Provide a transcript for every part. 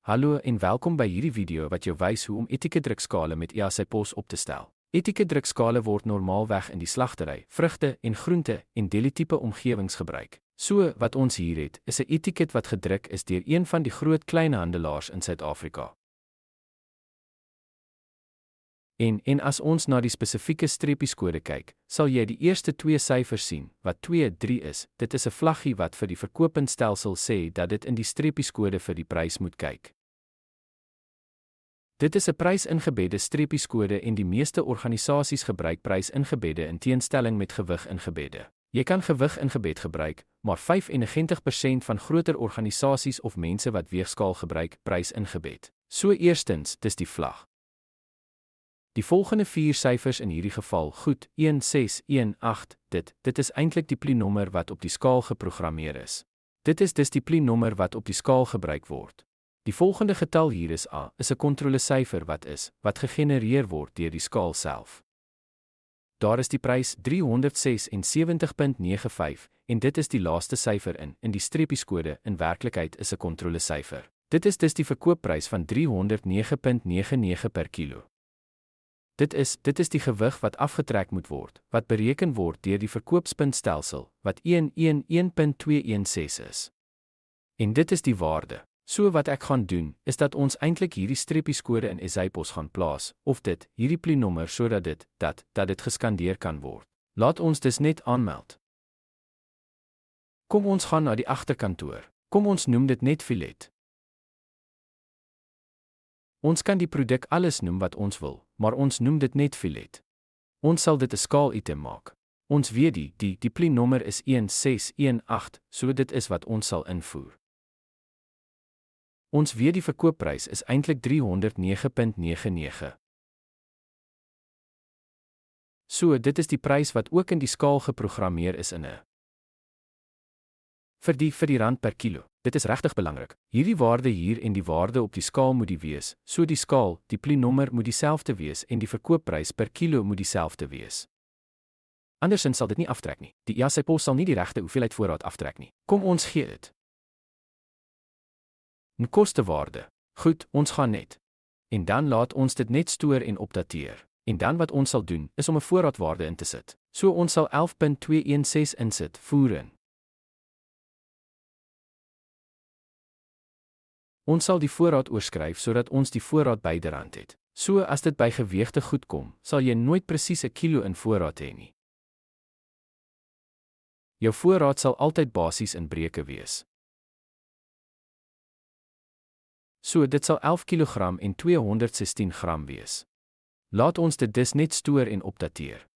Hallo en welkom by hierdie video wat jou wys hoe om etikeddrukskale met EasyPos op te stel. Etikeddrukskale word normaalweg in die slagtery, vrugte en groente en deli-tipe omgewings gebruik. So, wat ons hier het, is 'n etiket wat gedruk is deur een van die groot kleinhandelaars in Suid-Afrika. En as ons na die spesifieke streepieskode kyk, sal jy die eerste 2 syfers sien, wat 23 is. Dit is 'n vlaggie wat vir die verkoopinstelsel sê dat dit in die streepieskode vir die prys moet kyk. Dit is 'n prysingebedde streepieskode en die meeste organisasies gebruik prysingebedde in teenstelling met gewig-ingebedde. Jy kan gewig-ingebed gebruik, maar 95% van groter organisasies of mense wat weegskaal gebruik, prysingebed. So eerstens, dis die vlag. Die volgende 4 syfers in hierdie geval goed, 1618, dit is eintlik die pli-nommer wat op die skaal geprogrammeer is. Dit is dus die pli-nommer wat op die skaal gebruik word. Die volgende getal hier is A, is 'n kontrolesyfer wat gegenereer word deur die skaal self. Daar is die prys 376.95 en dit is die laaste syfer in die streepieskode in werklikheid is 'n kontrolesyfer. Dit is dus die verkoopprys van 309.99 per kilo. Dit is die gewig wat afgetrek moet word, wat bereken word deur die verkoopspuntstelsel, wat 111.216 is. En dit is die waarde. So wat ek gaan doen, is dat ons eintlik hierdie streepieskode in EasyPos gaan plaas, of hierdie pli-nommer sodat dit geskandeer kan word. Laat ons dus net aanmeld. Kom ons gaan na die agterkantoor. Kom ons noem dit net filet. Ons kan die produk alles noem wat ons wil, maar ons noem dit net filet. Ons sal dit 'n skaal-item maak. Ons weet die pli-nommer is 1618, so dit is wat ons sal invoer. Ons weet die verkoopprys is eintlik 309.99. So dit is die prys wat ook in die skaal geprogrammeer is in 'n vir die rand per kilo. Dit is regtig belangrik. Hierdie waarde hier en die waarde op die skaal moet die wees. So die skaal, die pli-nommer moet dieselfde wees en die verkoopprys per kilo moet dieselfde wees. Andersins sal dit nie aftrek nie. Die EasyPos sal nie die regte hoeveelheid voorraad aftrek nie. Kom ons gee dit 'n kostewaarde. Goed, ons gaan net. En dan laat ons dit net stoor en opdateer. En dan wat ons sal doen, is om 'n voorraadwaarde in te sit. So ons sal 11.216 insit, voer in. Ons sal die voorraad oorskryf sodat ons die voorraad byderhand het. So as dit by gewegte goed kom, sal jy nooit presies 'n kilo in voorraad hê nie. Jou voorraad sal altyd basies in breuke wees. So dit sal 11 kg en 216 gram wees. Laat ons dit dus net stoor en opdateer.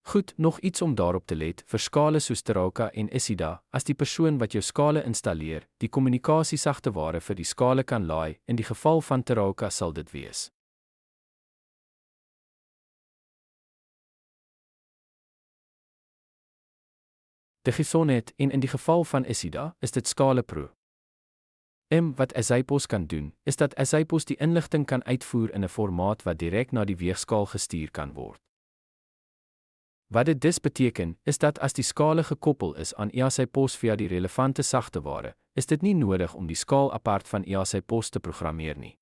Goed, nog iets om daarop te let, vir skale soos Teroka en Isida, as die persoon wat jou skale installeer, die kommunikasiesagteware vir die skale kan laai, in die geval van Teroka sal dit wees. Digisonet en in die geval van Isida, is dit Skale Pro. Wat EasyPos kan doen, is dat EasyPos die inligting kan uitvoer in 'n formaat wat direk na die weegskaal gestuur kan word. Wat dit dus beteken, is dat as die skale gekoppel is aan EasyPos via die relevante sagteware, is dit nie nodig om die skaal apart van EasyPos te programmeer nie.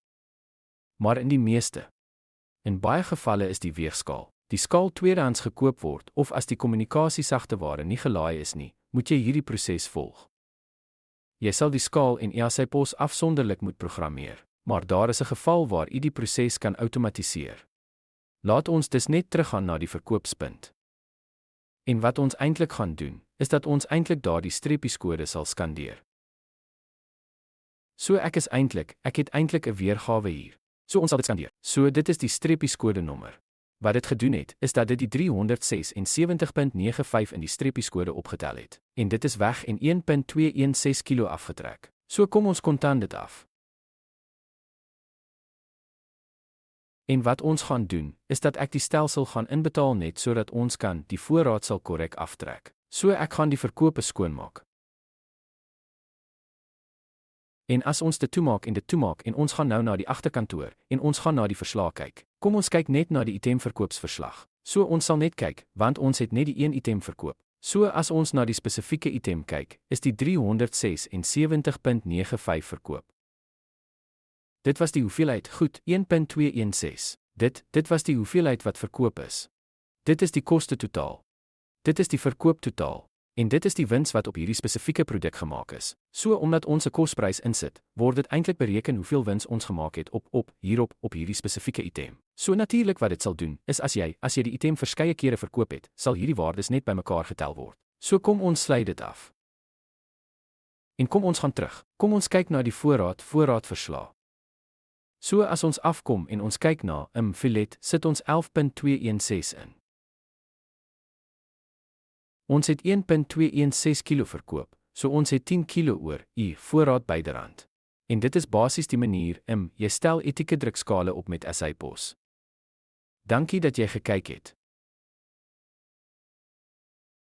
Maar in baie gevalle is die weegskaal, die skaal tweedehands gekoop word of as die kommunikasiesagteware nie gelaai is nie, moet jy hierdie proses volg. Jy sal die skaal en EasyPos afsonderlik moet programmeer, maar daar is 'n geval waar jy die proses kan outomatiseer. Laat ons dus net teruggaan na die verkoopspunt. En wat ons eintlik gaan doen, is dat ons eintlik daardie streepieskode sal skandeer. So ek het eintlik 'n weergawe hier. So ons sal dit skandeer. So dit is die streepieskode nommer. Wat dit gedoen het, is dat dit die 376.95 in die streepieskode opgetel het. En dit is weg en 1.216 kilo afgetrek. So kom ons kontant dit af. En wat ons gaan doen, is dat ek die stelsel gaan inbetaal net sodat ons kan die voorraad sal korrek aftrek. So ek gaan die verkope skoonmaak. En as ons dit toemaak en ons gaan nou na die agterkantoor en ons gaan na die verslag kyk. Kom ons kyk net na die itemverkoopsverslag. So ons sal net kyk, want ons het net die een item verkoop. So as ons na die spesifieke item kyk, is die 376.95 verkoop. Dit was die hoeveelheid goed 1.216. Dit was die hoeveelheid wat verkoop is. Dit is die koste totaal. Dit is die verkoop totaal. En dit is die wins wat op hierdie spesifieke produk gemaak is. So omdat ons 'n kosprys insit, word dit eintlik bereken hoeveel wins ons gemaak het op hierdie spesifieke item. So natuurlik wat dit sal doen, is as jy die item verskeie kere verkoop het, sal hierdie waardes net bymekaar getel word. So kom ons sluit dit af. En kom ons gaan terug. Kom ons kyk na die voorraadverslag. So as ons afkom en ons kyk na filet, sit ons 11.216 in. Ons het 1.216 kilo verkoop, so ons het 10 kilo oor, voorraad byderhand. En dit is basies die manier, jy stel etieke drukskale op met SAPOS. Dankie dat jy gekyk het.